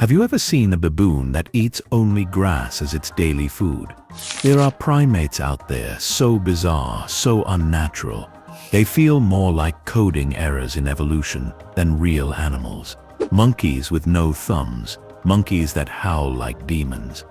Have you ever seen a baboon that eats only grass as its daily food? There are primates out there so bizarre, so unnatural. They feel more like coding errors in evolution than real animals. Monkeys with no thumbs, monkeys that howl like demons.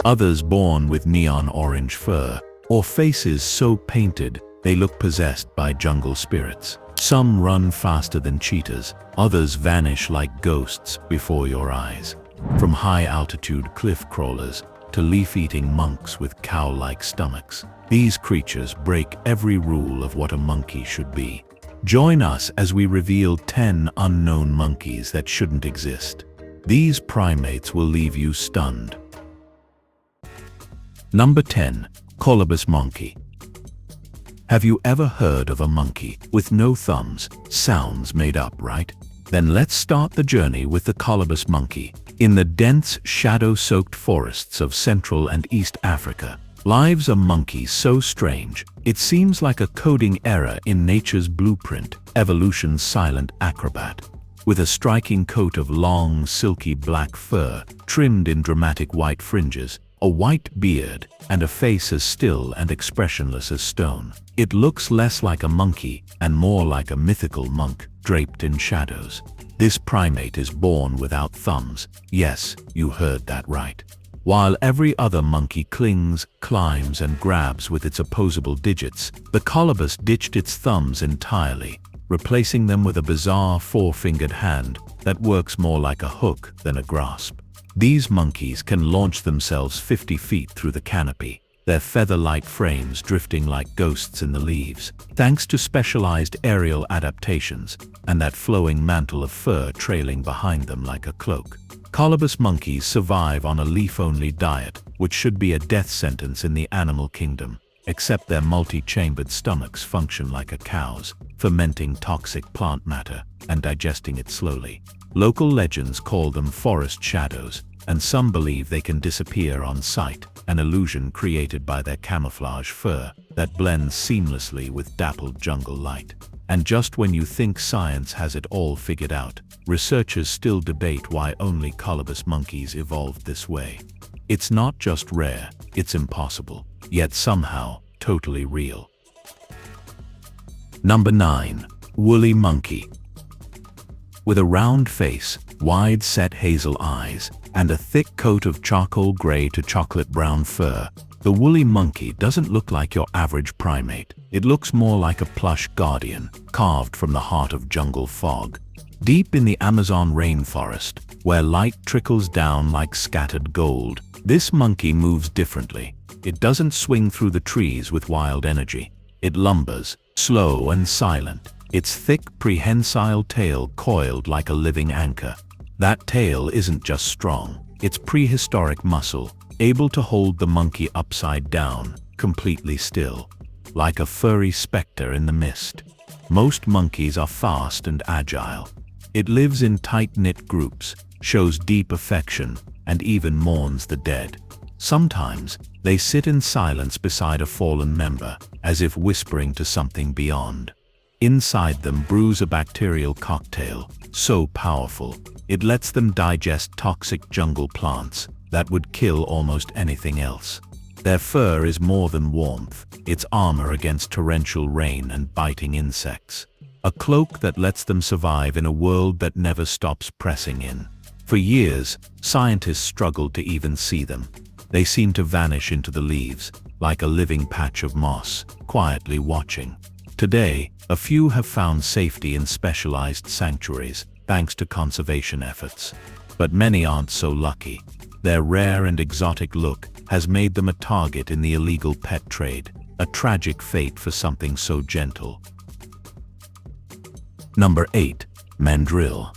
Others born with neon orange fur, or faces so painted they look possessed by jungle spirits. Some run faster than cheetahs, others vanish like ghosts before your eyes. From high-altitude cliff crawlers to leaf-eating monks with cow-like stomachs, these creatures break every rule of what a monkey should be. Join us as we reveal 10 unknown monkeys that shouldn't exist. These primates will leave you stunned. Number 10. Colobus Monkey. Have you ever heard of a monkey with no thumbs? Sounds made up, right? Then let's start the journey with the Colobus Monkey. In the dense, shadow-soaked forests of Central and East Africa, lives a monkey so strange, it seems like a coding error in nature's blueprint, evolution's silent acrobat. With a striking coat of long, silky black fur, trimmed in dramatic white fringes, a white beard, and a face as still and expressionless as stone, it looks less like a monkey and more like a mythical monk draped in shadows. This primate is born without thumbs. Yes, you heard that right. While every other monkey clings, climbs, and grabs with its opposable digits, the colobus ditched its thumbs entirely, replacing them with a bizarre four-fingered hand that works more like a hook than a grasp. These monkeys can launch themselves 50 feet through the canopy, their feather-light frames drifting like ghosts in the leaves, thanks to specialized aerial adaptations and that flowing mantle of fur trailing behind them like a cloak. Colobus monkeys survive on a leaf-only diet, which should be a death sentence in the animal kingdom, except their multi-chambered stomachs function like a cow's, fermenting toxic plant matter and digesting it slowly. Local legends call them forest shadows, and some believe they can disappear on sight, an illusion created by their camouflage fur that blends seamlessly with dappled jungle light. And just when you think science has it all figured out, researchers still debate why only colobus monkeys evolved this way. It's not just rare, it's impossible, yet somehow totally real. Number 9. Woolly Monkey. With a round face, wide-set hazel eyes, and a thick coat of charcoal gray to chocolate brown fur, the woolly monkey doesn't look like your average primate. It looks more like a plush guardian, carved from the heart of jungle fog. Deep in the Amazon rainforest, where light trickles down like scattered gold, this monkey moves differently. It doesn't swing through the trees with wild energy. It lumbers, slow and silent, its thick prehensile tail coiled like a living anchor. That tail isn't just strong, it's prehistoric muscle, able to hold the monkey upside down, completely still, like a furry specter in the mist. Most monkeys are fast and agile. It lives in tight-knit groups, shows deep affection, and even mourns the dead. Sometimes, they sit in silence beside a fallen member, as if whispering to something beyond. Inside them brews a bacterial cocktail, so powerful, it lets them digest toxic jungle plants that would kill almost anything else. Their fur is more than warmth, it's armor against torrential rain and biting insects. A cloak that lets them survive in a world that never stops pressing in. For years, scientists struggled to even see them. They seem to vanish into the leaves, like a living patch of moss, quietly watching. Today, a few have found safety in specialized sanctuaries, thanks to conservation efforts. But many aren't so lucky. Their rare and exotic look has made them a target in the illegal pet trade, a tragic fate for something so gentle. Number 8. Mandrill.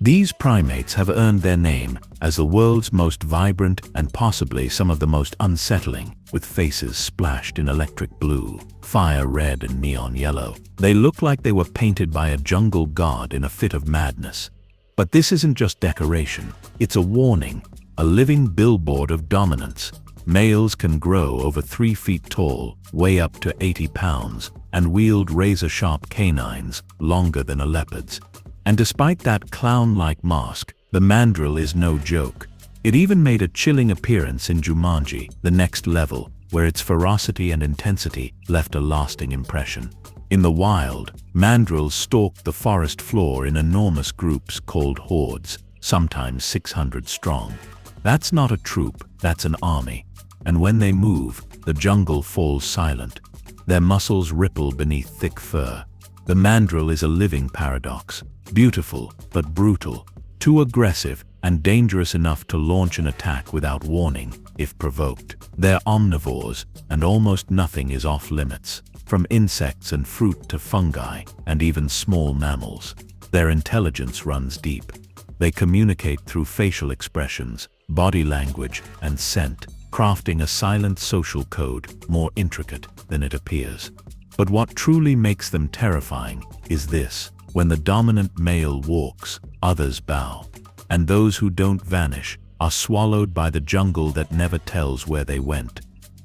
These primates have earned their name as the world's most vibrant and possibly some of the most unsettling, with faces splashed in electric blue, fire red and neon yellow. They look like they were painted by a jungle god in a fit of madness. But this isn't just decoration, it's a warning, a living billboard of dominance. Males can grow over 3 feet tall, weigh up to 80 pounds, and wield razor-sharp canines longer than a leopard's. And despite that clown-like mask, the Mandrill is no joke. It even made a chilling appearance in Jumanji, The Next Level, where its ferocity and intensity left a lasting impression. In the wild, mandrills stalked the forest floor in enormous groups called hordes, sometimes 600 strong. That's not a troop, that's an army. And when they move, the jungle falls silent. Their muscles ripple beneath thick fur. The mandrill is a living paradox, beautiful but brutal, too aggressive and dangerous enough to launch an attack without warning, if provoked. They're omnivores, and almost nothing is off limits, from insects and fruit to fungi, and even small mammals. Their intelligence runs deep. They communicate through facial expressions, body language, and scent, crafting a silent social code more intricate than it appears. But what truly makes them terrifying is this: when the dominant male walks, others bow. And those who don't vanish are swallowed by the jungle that never tells where they went.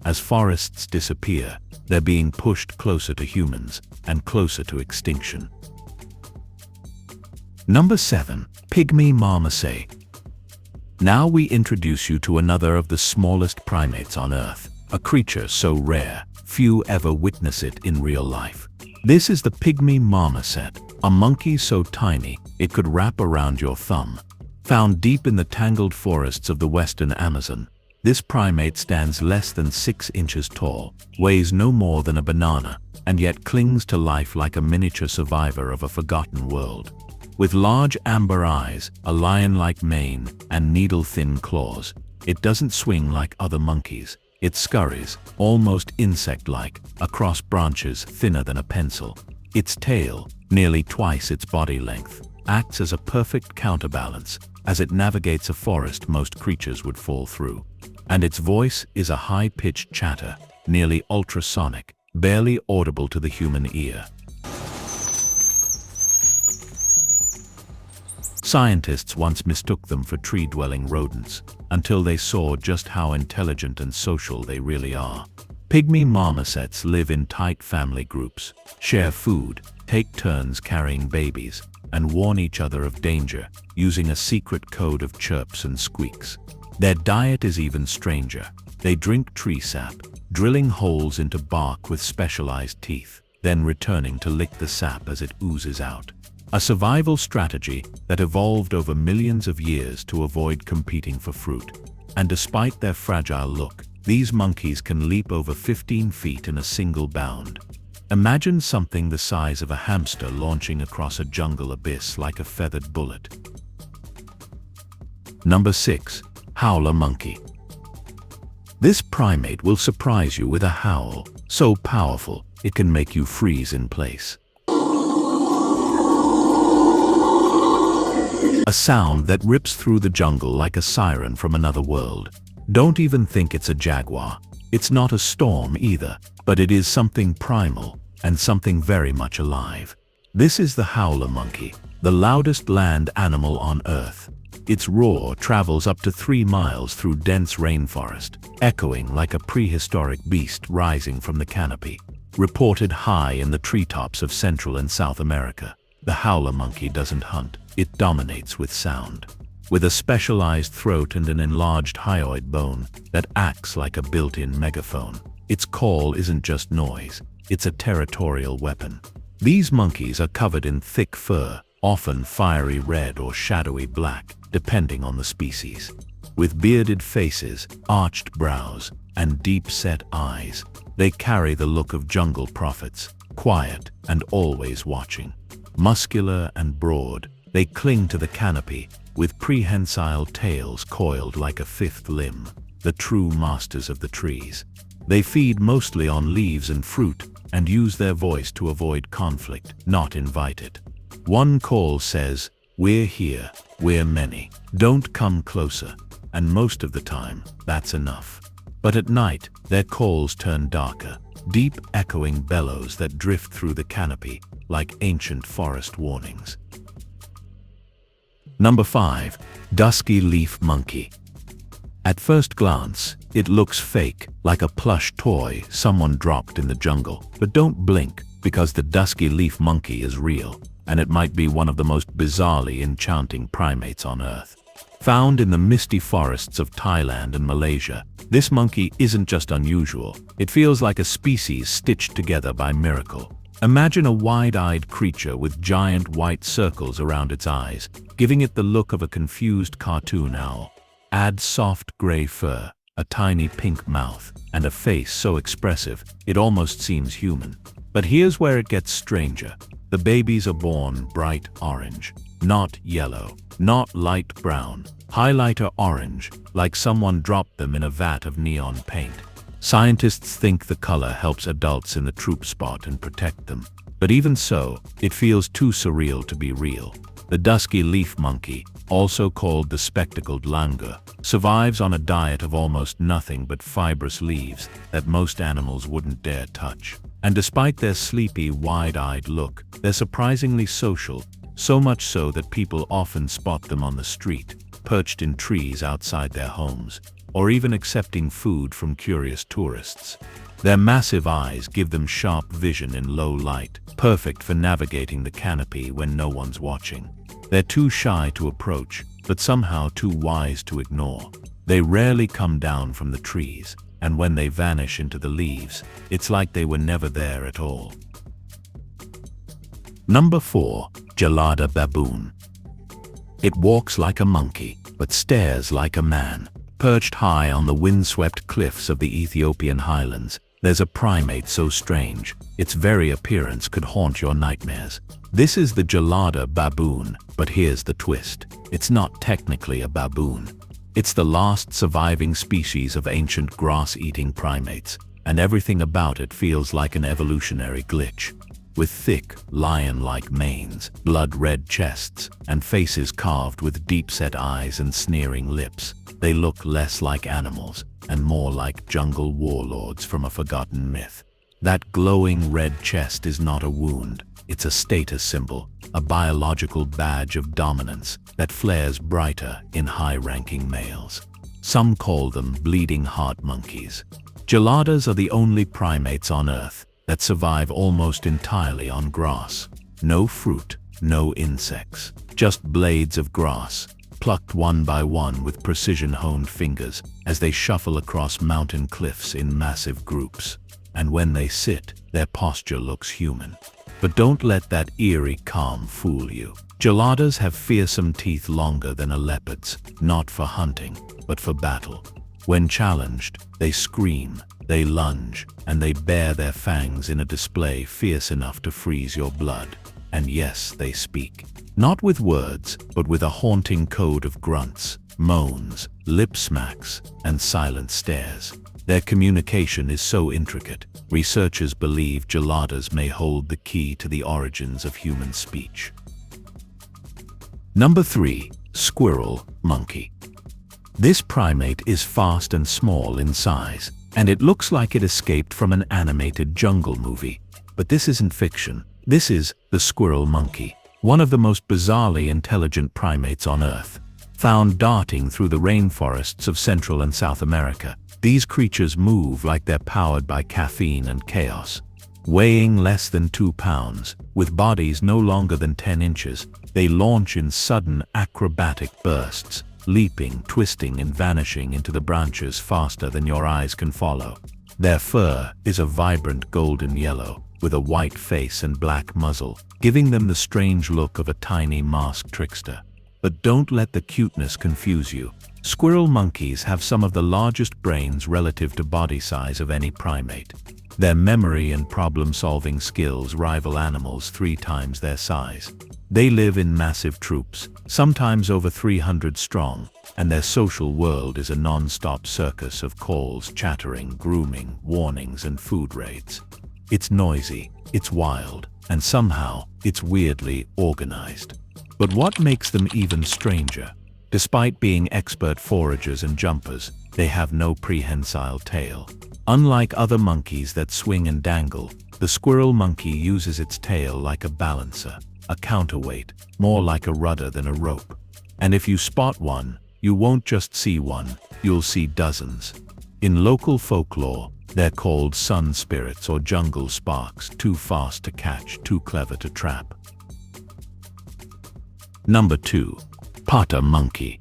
As forests disappear, they're being pushed closer to humans and closer to extinction. Number 7. Pygmy Marmoset. Now we introduce you to another of the smallest primates on Earth, a creature so rare, few ever witness it in real life. This is the Pygmy Marmoset, a monkey so tiny it could wrap around your thumb. Found deep in the tangled forests of the western Amazon, this primate stands less than 6 inches tall, weighs no more than a banana, and yet clings to life like a miniature survivor of a forgotten world. With large amber eyes, a lion-like mane, and needle-thin claws, it doesn't swing like other monkeys. It scurries, almost insect-like, across branches thinner than a pencil. Its tail, nearly twice its body length, acts as a perfect counterbalance as it navigates a forest most creatures would fall through. And its voice is a high-pitched chatter, nearly ultrasonic, barely audible to the human ear. Scientists once mistook them for tree-dwelling rodents, until they saw just how intelligent and social they really are. Pygmy marmosets live in tight family groups, share food, take turns carrying babies, and warn each other of danger using a secret code of chirps and squeaks. Their diet is even stranger. They drink tree sap, drilling holes into bark with specialized teeth, then returning to lick the sap as it oozes out. A survival strategy that evolved over millions of years to avoid competing for fruit. And despite their fragile look, these monkeys can leap over 15 feet in a single bound. Imagine something the size of a hamster launching across a jungle abyss like a feathered bullet. Number 6. Howler Monkey. This primate will surprise you with a howl, so powerful it can make you freeze in place. A sound that rips through the jungle like a siren from another world. Don't even think it's a jaguar. It's not a storm either, but it is something primal and something very much alive. This is the Howler Monkey, the loudest land animal on Earth. Its roar travels up to 3 miles through dense rainforest, echoing like a prehistoric beast rising from the canopy. Reported high in the treetops of Central and South America, the Howler Monkey doesn't hunt, it dominates with sound. With a specialized throat and an enlarged hyoid bone that acts like a built-in megaphone, its call isn't just noise, it's a territorial weapon. These monkeys are covered in thick fur, often fiery red or shadowy black, depending on the species. With bearded faces, arched brows, and deep-set eyes, they carry the look of jungle prophets, quiet and always watching. Muscular and broad, they cling to the canopy, with prehensile tails coiled like a fifth limb, the true masters of the trees. They feed mostly on leaves and fruit, and use their voice to avoid conflict, not invite it. One call says, "We're here, we're many, don't come closer," and most of the time, that's enough. But at night, their calls turn darker, deep echoing bellows that drift through the canopy like ancient forest warnings. Number 5. Dusky Leaf Monkey. At first glance, it looks fake, like a plush toy someone dropped in the jungle. But don't blink, because the dusky leaf monkey is real. and it might be one of the most bizarrely enchanting primates on Earth. Found in the misty forests of Thailand and Malaysia, this monkey isn't just unusual, it feels like a species stitched together by miracle. Imagine a wide-eyed creature with giant white circles around its eyes, giving it the look of a confused cartoon owl. Add soft gray fur, a tiny pink mouth, and a face so expressive it almost seems human. But here's where it gets stranger. The babies are born bright orange, not yellow, not light brown, highlighter orange, like someone dropped them in a vat of neon paint. Scientists think the color helps adults in the troop spot and protect them. But even so, it feels too surreal to be real. The dusky leaf monkey, also called the spectacled langur, survives on a diet of almost nothing but fibrous leaves that most animals wouldn't dare touch. And despite their sleepy, wide-eyed look, they're surprisingly social, so much so that people often spot them on the street, perched in trees outside their homes, or even accepting food from curious tourists. Their massive eyes give them sharp vision in low light, perfect for navigating the canopy when no one's watching. They're too shy to approach, but somehow too wise to ignore. They rarely come down from the trees, and when they vanish into the leaves, it's like they were never there at all. Number 4. Gelada Baboon. It walks like a monkey, but stares like a man. Perched high on the windswept cliffs of the Ethiopian highlands, there's a primate so strange, its very appearance could haunt your nightmares. This is the Gelada Baboon, but here's the twist. It's not technically a baboon. It's the last surviving species of ancient grass-eating primates, and everything about it feels like an evolutionary glitch. With thick, lion-like manes, blood-red chests, and faces carved with deep-set eyes and sneering lips, they look less like animals and more like jungle warlords from a forgotten myth. That glowing red chest is not a wound, it's a status symbol, a biological badge of dominance that flares brighter in high-ranking males. Some call them bleeding heart monkeys. Geladas are the only primates on Earth that survive almost entirely on grass. No fruit, no insects, just blades of grass, plucked one by one with precision-honed fingers as they shuffle across mountain cliffs in massive groups. And when they sit, their posture looks human. But don't let that eerie calm fool you. Geladas have fearsome teeth longer than a leopard's, not for hunting, but for battle. When challenged, they scream, they lunge, and they bare their fangs in a display fierce enough to freeze your blood. And yes, they speak. Not with words, but with a haunting code of grunts, moans, lip smacks, and silent stares. Their communication is so intricate, researchers believe geladas may hold the key to the origins of human speech. Number 3. Squirrel Monkey. This primate is fast and small in size, and it looks like it escaped from an animated jungle movie. But this isn't fiction. This is the Squirrel Monkey, one of the most bizarrely intelligent primates on Earth. Found darting through the rainforests of Central and South America, these creatures move like they're powered by caffeine and chaos. Weighing less than 2 pounds, with bodies no longer than 10 inches, they launch in sudden acrobatic bursts, leaping, twisting, and vanishing into the branches faster than your eyes can follow. Their fur is a vibrant golden yellow, with a white face and black muzzle, giving them the strange look of a tiny masked trickster. But don't let the cuteness confuse you. Squirrel monkeys have some of the largest brains relative to body size of any primate. Their memory and problem-solving skills rival animals 3 times their size. They live in massive troops, sometimes over 300 strong, and their social world is a non-stop circus of calls, chattering, grooming, warnings, and food raids. It's noisy, it's wild, and somehow it's weirdly organized. But what makes them even stranger? Despite being expert foragers and jumpers, they have no prehensile tail. Unlike other monkeys that swing and dangle, the squirrel monkey uses its tail like a balancer, a counterweight, more like a rudder than a rope. And if you spot one, you won't just see one, you'll see dozens. In local folklore, they're called sun spirits or jungle sparks, too fast to catch, too clever to trap. Number 2. Pygmy Monkey.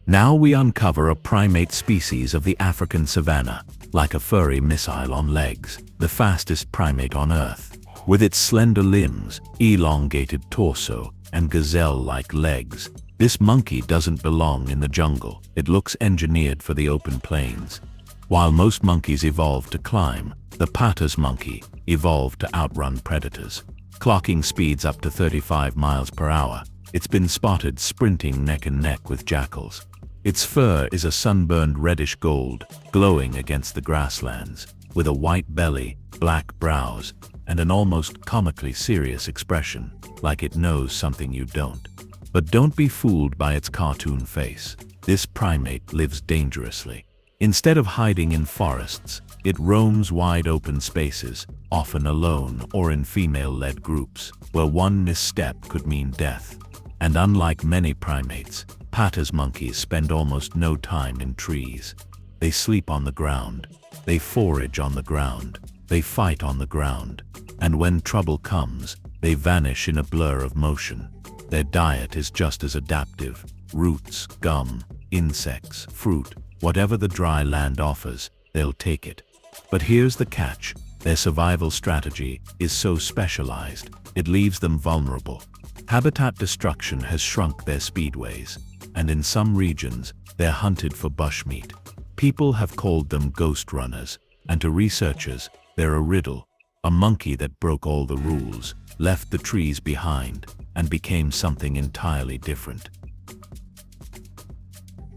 Now we uncover a primate species of the African savanna, like a furry missile on legs, the fastest primate on Earth. With its slender limbs, elongated torso, and gazelle-like legs, this monkey doesn't belong in the jungle. It looks engineered for the open plains. While most monkeys evolved to climb, the Colobus monkey evolved to outrun predators. Clocking speeds up to 35 miles per hour, it's been spotted sprinting neck and neck with jackals. Its fur is a sunburned reddish gold, glowing against the grasslands, with a white belly, black brows, and an almost comically serious expression, like it knows something you don't. But don't be fooled by its cartoon face. This primate lives dangerously. Instead of hiding in forests, it roams wide open spaces, often alone or in female-led groups, where one misstep could mean death. And unlike many primates, Colobus monkeys spend almost no time in trees. They sleep on the ground, they forage on the ground, they fight on the ground, and when trouble comes, they vanish in a blur of motion. Their diet is just as adaptive: roots, gum, insects, fruit, whatever the dry land offers, they'll take it. But here's the catch: their survival strategy is so specialized, it leaves them vulnerable. Habitat destruction has shrunk their speedways, and in some regions, they're hunted for bushmeat. People have called them ghost runners, and to researchers, they're a riddle, a monkey that broke all the rules, left the trees behind, and became something entirely different.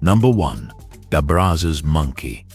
Number 1. Brazza's monkey.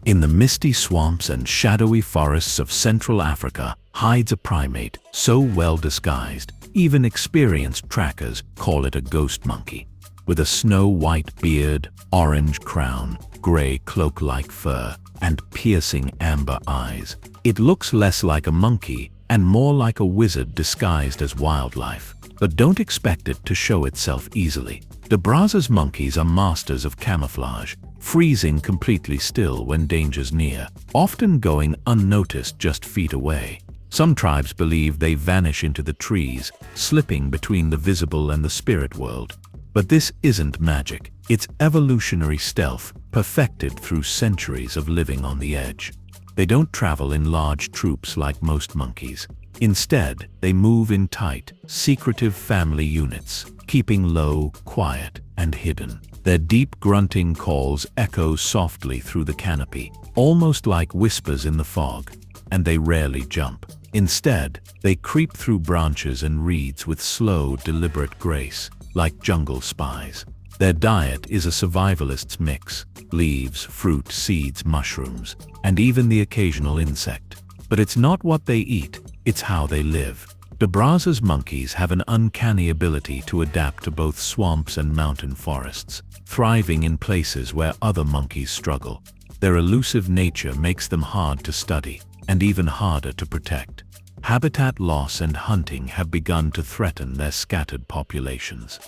In the misty swamps and shadowy forests of Central Africa hides a primate so well disguised, even experienced trackers call it a ghost monkey. With a snow-white beard, orange crown, gray cloak-like fur, and piercing amber eyes, it looks less like a monkey and more like a wizard disguised as wildlife. But don't expect it to show itself easily. The Brazza's monkeys are masters of camouflage, freezing completely still when danger's near, often going unnoticed just feet away. Some tribes believe they vanish into the trees, slipping between the visible and the spirit world. But this isn't magic. It's evolutionary stealth, perfected through centuries of living on the edge. They don't travel in large troops like most monkeys. Instead, they move in tight, secretive family units, keeping low, quiet, and hidden. Their deep grunting calls echo softly through the canopy, almost like whispers in the fog, and they rarely jump. Instead, they creep through branches and reeds with slow, deliberate grace, like jungle spies. Their diet is a survivalist's mix: leaves, fruit, seeds, mushrooms, and even the occasional insect. But it's not what they eat, it's how they live. The Brazza's monkeys have an uncanny ability to adapt to both swamps and mountain forests, thriving in places where other monkeys struggle. Their elusive nature makes them hard to study, and even harder to protect. Habitat loss and hunting have begun to threaten their scattered populations.